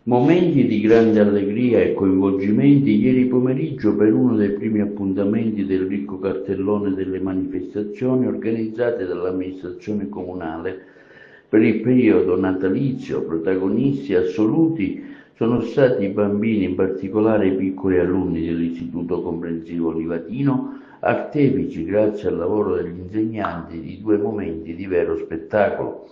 Momenti di grande allegria e coinvolgimenti ieri pomeriggio per uno dei primi appuntamenti del ricco cartellone delle manifestazioni organizzate dall'amministrazione comunale per il periodo natalizio. Protagonisti assoluti sono stati i bambini, in particolare i piccoli alunni dell'Istituto Comprensivo Livatino, artefici, grazie al lavoro degli insegnanti, di due momenti di vero spettacolo.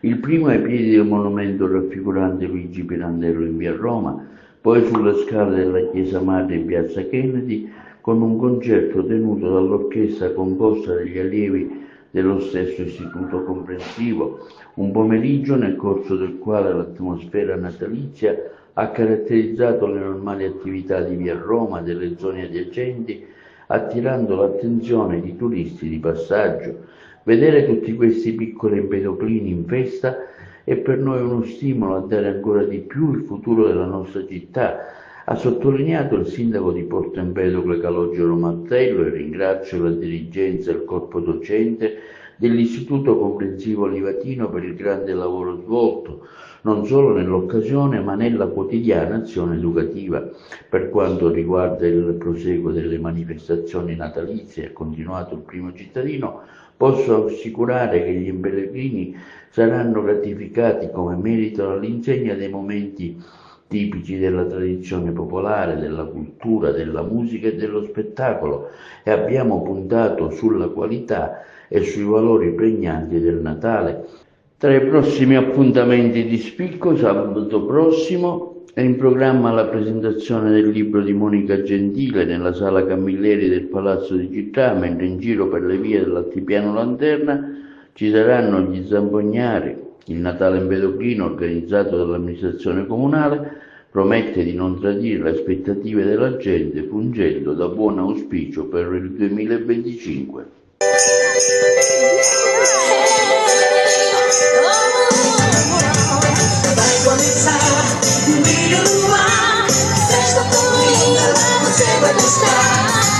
Il primo ai piedi del monumento raffigurante Luigi Pirandello in via Roma, poi sulle scale della Chiesa Madre in piazza Kennedy, con un concerto tenuto dall'orchestra composta dagli allievi dello stesso istituto comprensivo, un pomeriggio nel corso del quale l'atmosfera natalizia ha caratterizzato le normali attività di via Roma e delle zone adiacenti, attirando l'attenzione di turisti di passaggio. Vedere tutti questi piccoli empedoclini in festa è per noi uno stimolo a dare ancora di più il futuro della nostra città, ha sottolineato il sindaco di Porto Empedocle Calogero Mattello, e ringrazio la dirigenza e il corpo docente dell'Istituto Comprensivo Livatino per il grande lavoro svolto, non solo nell'occasione ma nella quotidiana azione educativa. Per quanto riguarda il proseguo delle manifestazioni natalizie, è continuato il primo cittadino, posso assicurare che gli pellegrini saranno gratificati come meritano all'insegna dei momenti tipici della tradizione popolare, della cultura, della musica e dello spettacolo, e abbiamo puntato sulla qualità e sui valori pregnanti del Natale. Tra i prossimi appuntamenti di spicco, sabato prossimo è in programma la presentazione del libro di Monica Gentile nella Sala Camilleri del Palazzo di Città, mentre in giro per le vie dell'Altipiano Lanterna ci saranno gli zampognari. Il Natale Empedoclino, organizzato dall'amministrazione comunale, promette di non tradire le aspettative della gente, fungendo da buon auspicio per il 2025. Festa com linda, você vai gostar.